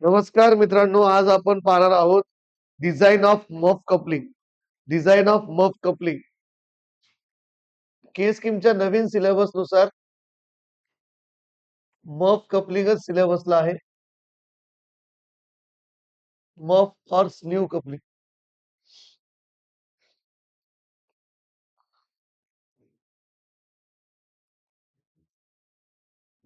नमस्कार मित्रांनो, आज आपण पाहणार आहोत design of muff coupling. Design of muff coupling K स्कीमच्या नवीन सिलेबस नुसार मफ कपलिंगच सिलेबसला आहे. मफ और स्लीव कपलिंग.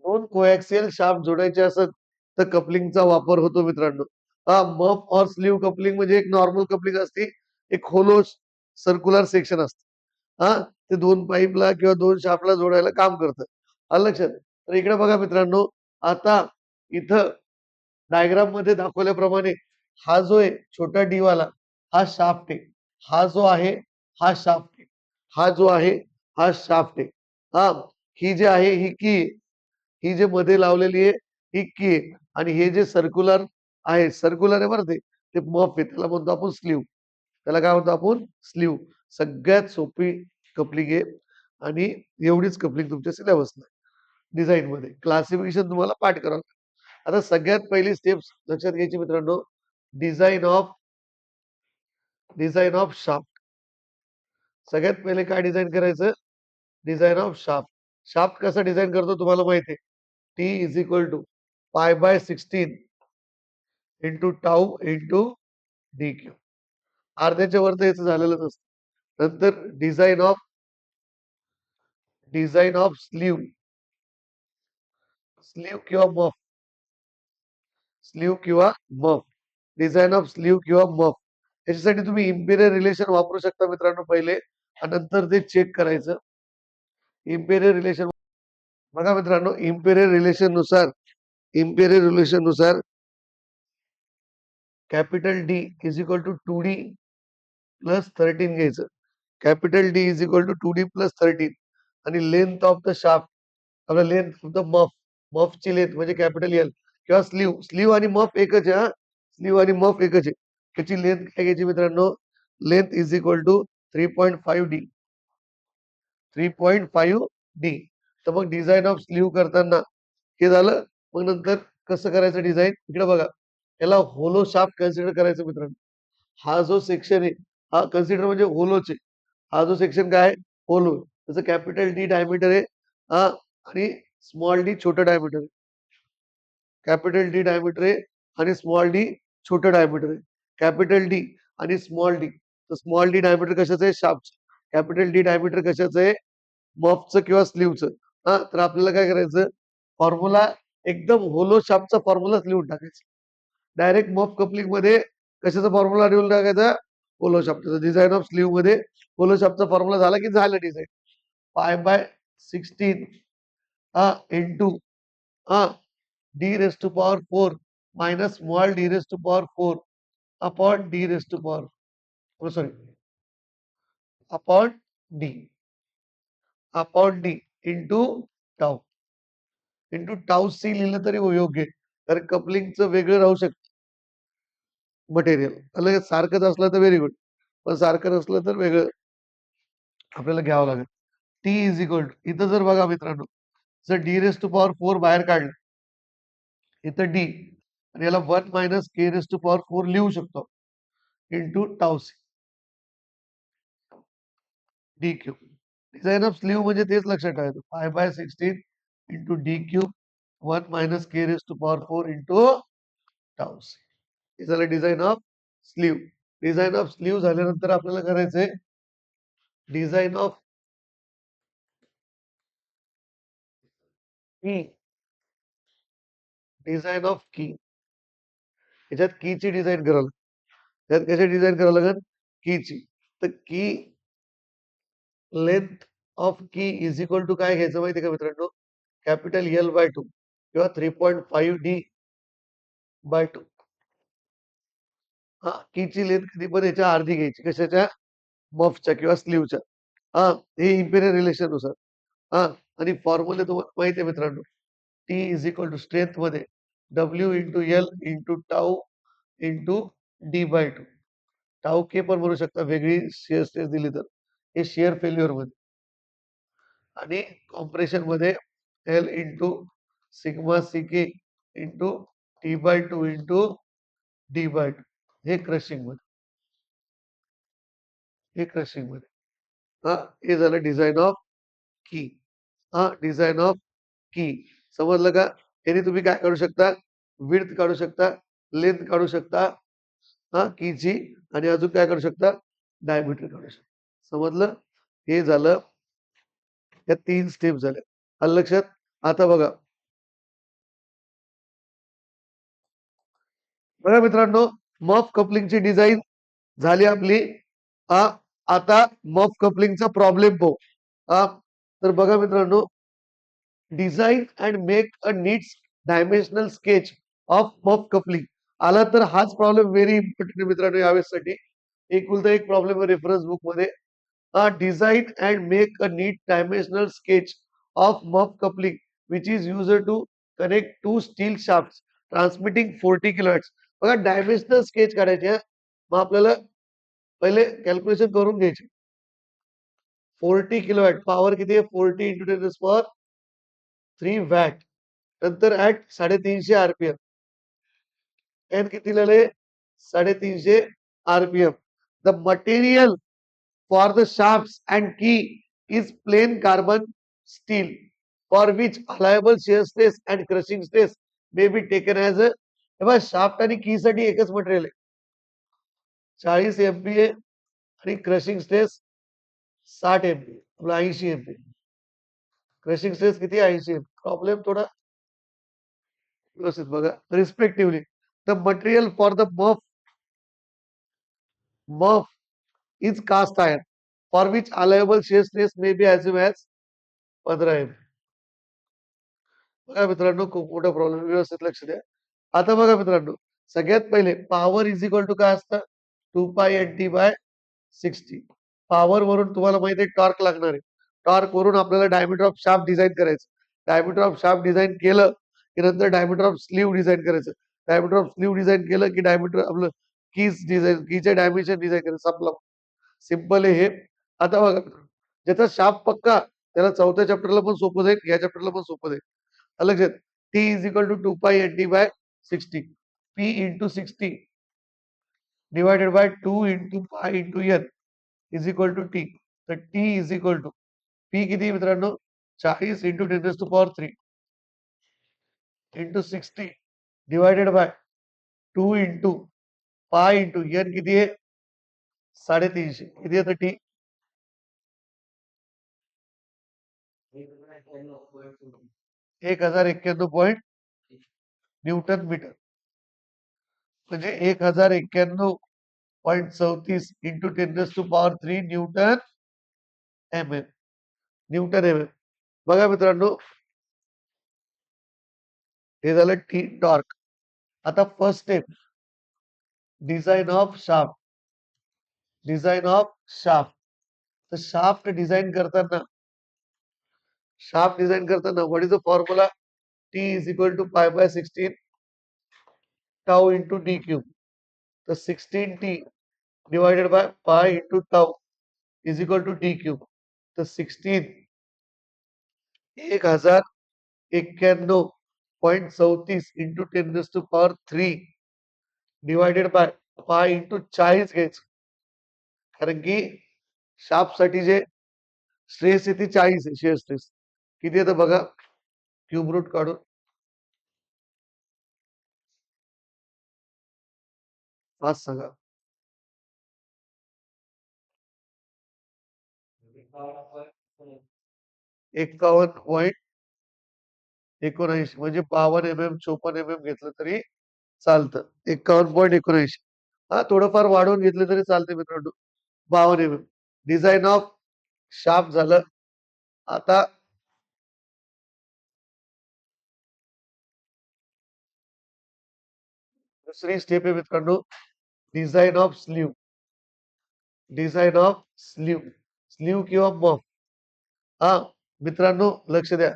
दोन कोएक्सियल शाफ्ट जोडायचे असत तर कपलिंगचा वापर होतो मित्रांनो. हा मफ और स्लीव कपलिंग म्हणजे एक नॉर्मल कपलिंग असते, एक होलो सर्क्युलर सेक्शन असतं. ते दोन पाईपला किंवा दोन शाफ्टला जोडायला काम करतं. आलं लक्षात? तर इकडे बघा मित्रांनो, आता इथं डायग्राम मध्ये दाखवल्याप्रमाणे हा जो आहे छोटा डी वाला हा शाफ्ट आहे. हा जो आहे हा शाफ्ट आहे. हा जो आहे हा शाफ्ट आहे. हा ही जी आहे ही की आहे. ही जे मध्ये लावलेली आहे ही की आहे. आणि हे जे सर्क्युलर आहे, सर्क्युलर आहे बरं ते मफ आहे. त्याला म्हणतो आपण स्लीव. त्याला काय म्हणतो आपण स्लीव. सगळ्यात सोपी कपलिंग आहे आणि एवढीच कपलिंग तुमच्या सिलेबसला डिझाईन मध्ये. क्लासिफिकेशन तुम्हाला पाठ करावं. आता सगळ्यात पहिली स्टेप लक्षात घ्यायची मित्रांनो, डिझाईन ऑफ शाफ्ट. सगळ्यात पहिले काय डिझाईन करायचं? Design of shaft. शाफ्ट कसा डिझाईन करतो तुम्हाला माहिती आहे. T is equal to π/16 into tau into D cube. अर्ध्याच्या वर तर याचं झालेलंच असतं. नंतर डिझाईन ऑफ स्लीव. स्लीव किंवा मफ. स्लीव किंवा मफ. डिझाईन ऑफ स्लीव किंवा मफ. याच्यासाठी तुम्ही इम्पिरियल रिलेशन वापरू शकता मित्रांनो पहिले, आणि नंतर ते चेक करायचं. इम्पिरियल रिलेशन बघा मित्रांनो, इम्पिरियल रिलेशन नुसार capital D is equal to 2D plus 13 घ्यायचं. Capital D is equal to 2D plus 13 आणि लेंथ ऑफ द शाफ्ट, आपला लेंथ ऑफ द मफ. मफची लेंथ म्हणजे कॅपिटल एल किंवा स्लीव. स्लीव आणि मफ एकच आहे. स्लीव आणि मफ एकच आहे. त्याची लेंथ काय घ्यायची मित्रांनो? Length is equal to 3.5D. 3.5D. तर मग डिझाईन ऑफ स्लीव करताना हे झालं. मग नंतर कसं करायचं डिझाईन? इकडे बघा, याला होलो शाफ्ट कन्सिडर करायचं मित्रांनो. हा जो सेक्शन आहे हा कन्सिडर म्हणजे होलोच आहे. हा जो सेक्शन काय आहे? होलो. त्याचं कॅपिटल डी डायमीटर आहे. हा आणि स्मॉल डी छोटं डायमीटर आहे. कॅपिटल डी डायमीटर आहे आणि स्मॉल डी छोटं डायमीटर आहे. कॅपिटल डी आणि स्मॉल डी. तर स्मॉल डी डायमीटर कशाचं आहे? शाफ्ट. कॅपिटल डी डायमीटर कशाचं आहे? मफचं किंवा स्लीवचं. तर आपल्याला काय करायचं? फॉर्म्युला एकदम होलो शाफ्टचा फॉर्म्युलाच लिहून टाकायचा. डायरेक्ट मफ कपलिंग मध्ये कशाचा फॉर्म्युला लिहून टाकायचा? होलो शाफ्टचा. डिझाईन ऑफ स्लीव मध्ये होलो शाफ्टचा फॉर्म्युला झाला की झालं design. π/16 into D raise to power 4 minus small D raise to power 4 upon D raise to power sorry upon D into tau. Into tau C लिहिलं तरी योग्य आहे, कारण कपलिंगचं वेगळं राहू शकतं मटेरियल. अलग सारखंच असलं तर व्हेरी गुड, पण सारखं नसलं तर वेगळं आपल्याला घ्यावं लागेल. टी इज इक्वल टू, इथं जर बघा मित्रांनो, जर डी रेस टू पॉवर 4 बाहेर काढलं, इथं डी आणि याला 1 minus K raise to power 4 लिहू शकतो into tau C D cube. Design of sleeve म्हणजे तेच लक्षात ठेवायचं. 5/16 into D cube 1 minus K raise to power 4 into tau C. हे झालं design of sleeve. Design of sleeve झाल्यानंतर आपल्याला करायचंय design of key. Design of key. याच्यात कीची डिझाईन करावं. त्यात कशी डिझाईन करावं लागेल? कीची. तर की लेंथ ऑफ की इज इक्वल टू काय घ्यायचं माहिती का मित्रांनो? कॅपिटल L/2 किंवा 3.5D बाय 2. कीची लेंथ कधी पण याच्या अर्धी घ्यायची. कशाच्या? मफच्या किंवा स्लीवच्या. हे इम्पिरियल रिलेशन नुसार. आणि फॉर्म्युले तुम्हाला माहिती आहे मित्रांनो. T is equal to strength मध्ये W into L into tau into D/2. Tau K पण म्हणू शकता, वेगळी शिअर स्ट्रेस दिली तर. हे शिअर फेल्युअर मध्ये. आणि कॉम्प्रेशन मध्ये L into sigma C K into T/2 into D/2 हे क्रशिंग मध्ये हा हे झालं डिझाईन ऑफ की. हा डिझाईन ऑफ की समजलं का? याने तुम्ही काय काढू शकता? विड्थ काढू शकता, लेंथ काढू शकता हा कीची, आणि अजून काय काढू शकता? डायमीटर काढू शकता. समजलं? हे झालं, या 3 स्टेप झाल्या. आलं लक्षात? आता बघा बघा मित्रांनो, मफ कपलिंगची डिझाईन झाली आपली. हा आता मफ कपलिंगचा प्रॉब्लेम पाहू. हा तर बघा मित्रांनो, design and make a neat dimensional sketch of muff coupling. आला तर हाच प्रॉब्लेम व्हेरी इम्पॉर्टंट आहे मित्रांनो यावेळेसाठी. एकुलता एक प्रॉब्लेम आहे रेफरन्स बुक मध्ये. Design and make a neat dimensional sketch of muff coupling which is used to connect two steel shaft transmitting 40 kilowatts. बघा डायमेन्शनल स्केच काढायचे आहे. मग आपल्याला पहिले कॅल्क्युलेशन करून घ्यायचे. 40 किलोवॅट पॉवर किती आहे? 40 इंटू 10 पॉवर 3 वॅट. नंतर ऍट 350 आरपीएम. एन किती झाले? 350 RPM. The material for the shafts and key is plain carbon steel for which allowable shear stress and crushing stress may be taken as a. तेव्हा shaft आणि key साठी एकच material आहे. 40 MPa आणि crushing stress 60 MPa, आपला 80 MPa. Crushing stress किती? 80 MPa. Problem थोडा व्यवस्थित बघा. Respectively the material for the muff is cast iron for which allowable shear stress may be as low as 15 MPa. बघा मित्रांनो, खूप मोठा प्रॉब्लेम, व्यवस्थित लक्ष द्या. आता बघा मित्रांनो, सगळ्यात पहिले पॉवर इज इक्वल टू काय असतं? 2π/60. पॉवर वरून तुम्हाला माहिती आहे टॉर्क लागणार आहे. टॉर्क वरून आपल्याला डायमीटर ऑफ शाफ्ट डिझाईन करायचं. डायमीटर ऑफ शाफ्ट डिझाईन केलं की नंतर डायमीटर ऑफ स्लीव डिझाईन करायचं. डायमीटर ऑफ स्लीव डिझाईन केलं की डायमीटर आपलं कीज डिझाईन, कीचे डायमेन्शन डिझाईन करायचं. संपलं. सिंपल आहे हे. आता बघा मित्रांनो, ज्याचा शाफ्ट पक्का त्याला चौथ्या चॅप्टरला पण सोपं जाईल, या चॅप्टरला पण सोपं जाईल. लक्षात, T is equal to 2π/NT/60. P into 60 divided by 2 into pi into N is equal to T. तर T is equal to P किती मित्रांनो? 40 into 10⁻³ into 60 divided by 2 into pi into N किती आहे? 350. किती येतं T? 1091 Newton metre. म्हणजे 1091.34 into 10⁻³ Newton M M. बघा मित्रांनो, हे झालं टी टॉर्क. आता first step, design of shaft. Design of shaft. तर शाफ्ट डिझाईन करताना what is the formula? T is equal to π/16 tau into D cube. तर 16T divided by pi into tau is equal to D cube. तर 1091.34 into 10⁻³ divided by pi into 40 घ्यायचं. कारण की shaft साठी जे stress आहे ती 40 आहे, शिअर स्ट्रेस. किती येतं बघा, क्यूब रूट काढून पाच सांगा. 51.79 म्हणजे 52 mm 54 mm घेतलं तरी चालतं. 51.79. हा थोडंफार वाढवून घेतलं तरी चालते मित्रांनो. 52 mm. डिझाईन ऑफ शाफ्ट झालं. आता दुसरी स्टेप आहे मित्रांनो, design of sleeve. Design of sleeve. Sleeve किंवा मफ. हा मित्रांनो लक्ष द्या,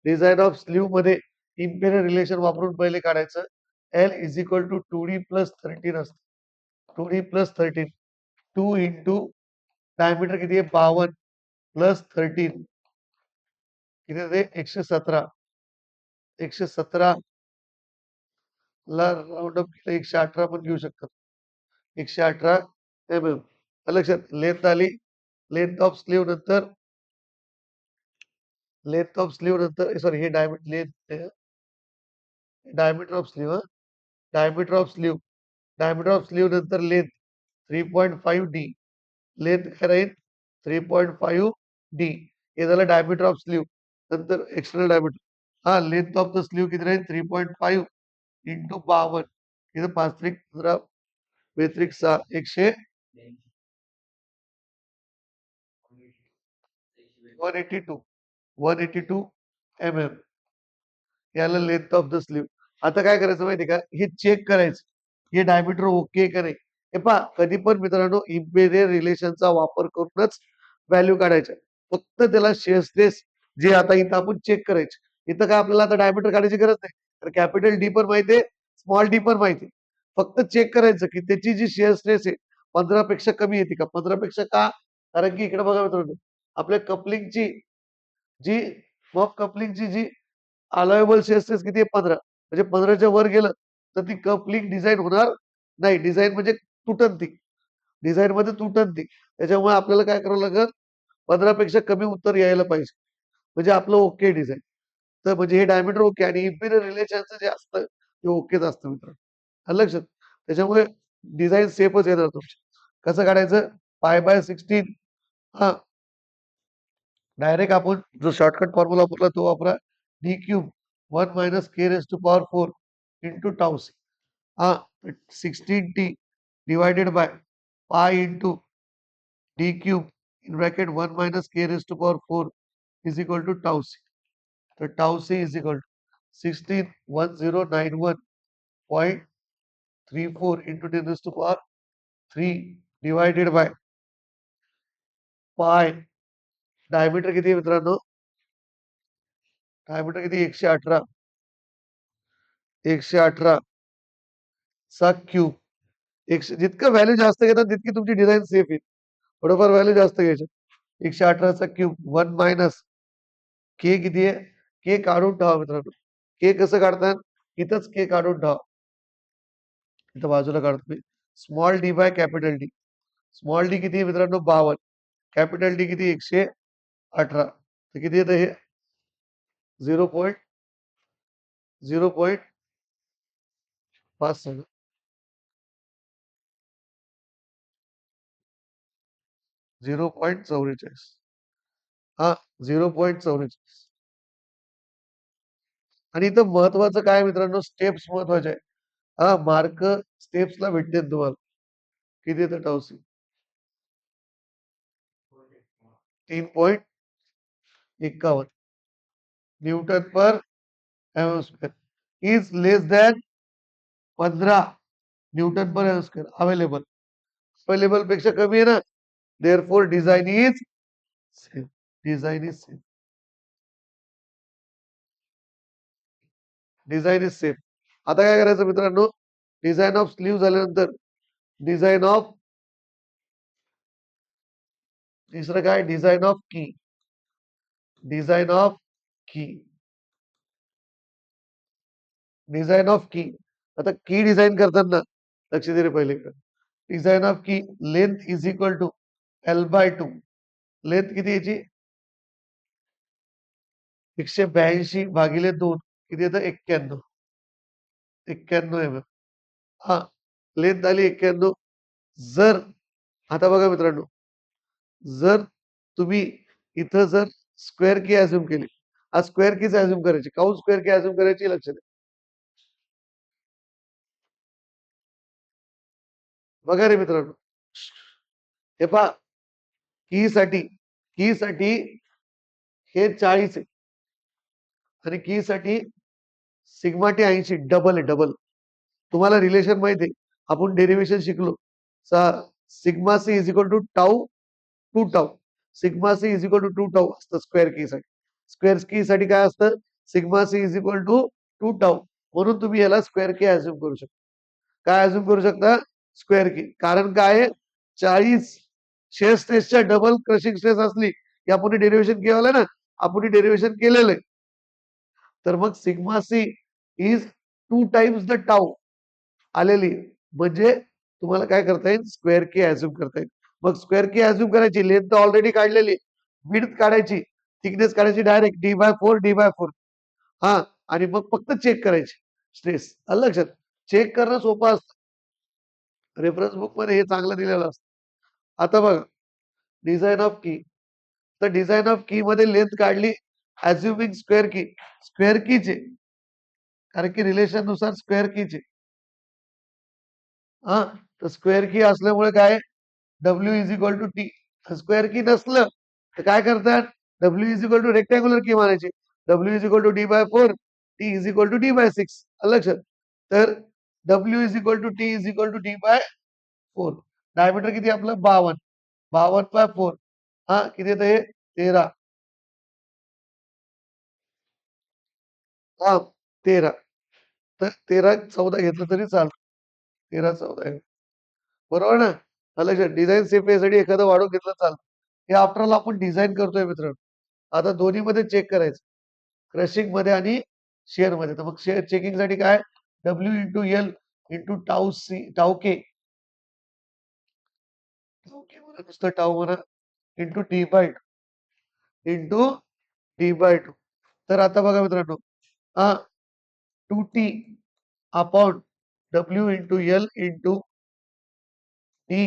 डिझाईन ऑफ स्लीव मध्ये इम्पेरियल रिलेशन वापरून पहिले काढायचं. L is equal to 2D+13 असतं. 2D+13. 2 इंटू डायमीटर किती आहे? 52 प्लस 13 किती ते? 117. 117 ला राऊंड अप केलं 118 पण घेऊ शकतात. 118 mm. लक्षात लेंथ आली. लेंथ ऑफ स्लीव नंतर सॉरी हे diameter of slew diameter of slew नंतर लेंथ 3.5 डी. लेंथ काय राहील 3.5 डी. हे झालं डायमीटर ऑफ स्लीव. नंतर external diameter length of the slew किती राहील 3.5 इंटू 52. इथं 5 त्रिक 15 बेत्रिक 6 182 mm याला लेंथ ऑफ द स्लीव. आता काय करायचं माहिती का हे चेक करायचं हे डायमीटर ओके का नाही. हे पहा कधी पण मित्रांनो इम्पेरियल रिलेशनचा वापर करूनच व्हॅल्यू काढायच्या. फक्त त्याला शेअर स्ट्रेस जे आता इथं आपण चेक करायचे. इथं काय आपल्याला आता डायमीटर काढायची गरज नाही. तर कॅपिटल डी पण माहिती आहे, स्मॉल डी पण माहिती आहे. फक्त चेक करायचं की त्याची जी शेअर स्ट्रेस आहे 15 पेक्षा कमी येते का. 15 पेक्षा का, कारण की इकडे बघा मित्रांनो आपल्या कपलिंगची जी कपलिंगची जी अलाउएबल शेअर स्ट्रेस किती आहे 15. म्हणजे 15च्या वर गेलं तर ती कपलिंग डिझाईन होणार नाही. डिझाईन म्हणजे तुटन ती. डिझाईन मध्ये तुटन ती. त्याच्यामुळे आपल्याला काय करावं लागेल 15 पेक्षा कमी उत्तर यायला पाहिजे. म्हणजे आपलं ओके डिझाईन. तर म्हणजे हे डायमीटर ओके आणि इम्पिरियल रिलेशनचं जे असतं ते ओकेच असतं मित्रांनो. आलं लक्षात. त्याच्यामुळे डिझाईन सेफच येणार तुमची. कसं काढायचं π/16 हा डायरेक्ट आपण जो शॉर्टकट फॉर्म्युला वापरला तो वापरा. D cube 1 minus K raise to power 4 into tau C. 16t divided by pi into D cube in bracket 1 minus K raise to power 4 is equal to tau C. तर tau C is equal to 16,1091.34 into 10 raise to power 3 divided by pi. Diameter किती मित्रांनो diameter किती 118 चा cube. जितकं value जास्त घेतात तितकी तुमची डिझाईन सेफ येईल. थोडंफार व्हॅल्यू जास्त घ्यायचे. 118चा क्यूब 1 मायनस के किती आहे के काढून ठेवा मित्रांनो. के कसं काढतात इथंच के काढून ठेवा. इथं बाजूला काढतो मी. Small D by capital D. Small D किती मित्रांनो 52. कॅपिटल डी किती 118. तर किती येतं हे 0.5 0.44 0.44. आणि इथं महत्वाचं काय मित्रांनो स्टेप्स महत्वाचे आहे. मार्क स्टेप्सला भेटते तुम्हाला. किती येतं tau C 3.51 newton per M square is less than 15 newton per M square available पेक्षा कमी आहे ना. Therefore design is same. Design is same. आता काय करायचं मित्रांनो डिझाईन ऑफ स्लीव झाल्यानंतर डिझाईन ऑफ तिसरं काय design of key. Design of key आता की डिझाईन करताना लक्ष दे रे पहिले. Design of key length is equal to L/2. Length किती याची 182 भागिले 2 किती येतं 91 mm. लेंथ आली 91. जर आता बघा मित्रांनो जर तुम्ही इथं जर स्क्वेअर की अझ्युम केली स्क्वेअर कीच अझ्युम करायची. काऊन स्क्वेअर की अझ्युम करायची लक्ष द्या. बघा रे मित्रांनो हे पहा की साठी हे 40 आहे आणि की साठी सिग्मा टी 80 डबल. तुम्हाला रिलेशन माहिती आहे आपण डेरिव्हेशन शिकलो. Sigma C is equal to tau to tau. Sigma C is equal to tau असतं स्क्वेअर की साठी. स्क्वेअर की साठी काय असतं sigma C is equal to tau. म्हणून तुम्ही याला स्क्वेअर की अझ्युम करू शकता. काय अझ्युम करू शकता स्क्वेअर की. कारण काय 40 शेअर स्ट्रेसच्या डबल क्रशिंग स्ट्रेस असली की आपण डेरिव्हेशन केलं ना. आपण डेरिव्हेशन केलेलं आहे. तर मग sigma C is 2 times the tau आलेली म्हणजे तुम्हाला काय करता येईल स्क्वेअर की ऍझ्युम करता येईल. मग स्क्वेअर की ऍझ्युम करायची लेंथ ऑलरेडी काढलेली विड्थ काढायची थिकनेस काढायची डायरेक्ट डी बाय फोर हा आणि मग फक्त चेक करायची स्ट्रेस आलं लक्षात. चेक करणं सोपं असतं रेफरन्स बुक मध्ये हे चांगलं दिलेलं असतं. आता बघा डिझाईन ऑफ की तर डिझाईन ऑफ की मध्ये लेंथ काढली ऍझ्युमिंग स्क्वेअर कीचे कारण की रिलेशन नुसार स्क्वेअर कीचे हा तर स्क्वेअर की असल्यामुळे काय W is equal to T square key नसलं तर काय करतात W is equal to rectangular key मानायची W is equal to D by four T is equal to D by six लक्षात. तर W is equal to T is equal to D by four diameter किती आपलं 52 52 bye 4 हा किती येतं हे 13 हा 13 तर 13 14 घेतलं तरी चालतं 13 14 बरोबर ना. लक्षात डिझाईन सेफसाठी एखादं वाढून घेतलं चालतं. हे आफ्टर ऑल आपण डिझाईन करतोय मित्रांनो. आता दोन्ही मध्ये चेक करायचं क्रशिंग मध्ये आणि शेअर मध्ये तर मग शेअर चेकिंग साठी काय W into L into tau K म्हणा नुसतं टाऊ म्हणा इंटू डी बाय टू तर आता बघा मित्रांनो हा 2t upon W into L into D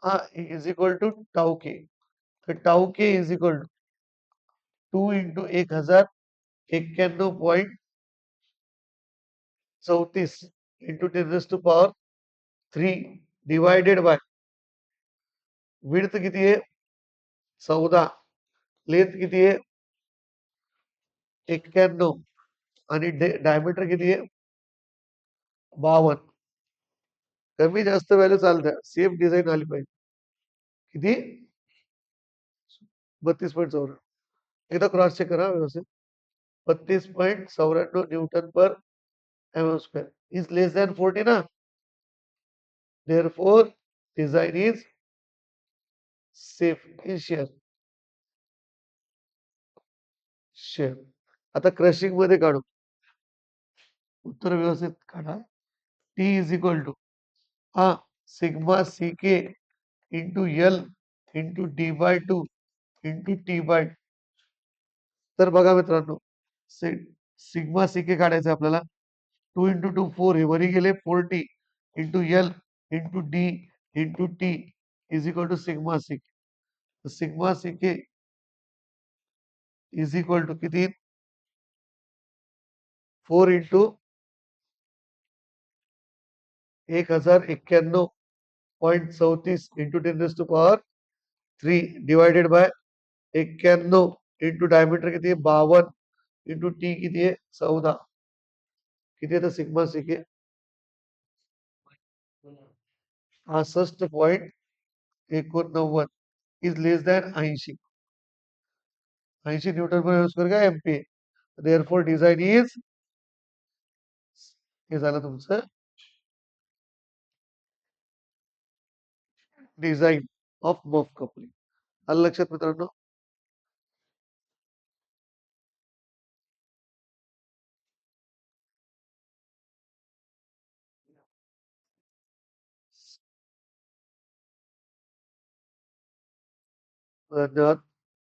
हा is equal to tau K तर tau K is equal to 2 into 1091.34 into 10⁻³ divided by width किती आहे 14 लेंथ किती आहे 91 आणि डायमीटर किती आहे 52 कमी जास्त व्हॅल्यू चालत्या सेम डिझाईन आली पाहिजे. किती 32.94 एकदा क्रॉस चेक करा व्यवस्थित 32.94 newton per mm² is less than 40 ना therefore design is safe in shear. आता क्रशिंग मध्ये काढू उत्तर व्यवस्थित काढा टी इज इक्वल टू हा sigma C K into L into D by 2 into T by तर बघा मित्रांनो सिग्मा सी के काढायचं आपल्याला 2 इंटू 2 4 हे वरी गेले 40 into L into D into T is equal to sigma C K is equal to किती 4 into 1091.34 into 10⁻³ divided by 91 into diameter किती आहे 52 इंटू टी किती आहे 14 किती येतं sigma C K 65.89 is less than 80 newton per square काय MP therefore design is हे झालं तुमचं डिझाईन ऑफ मफ कपलिंग आलं लक्षात मित्रांनो. धन्यवाद.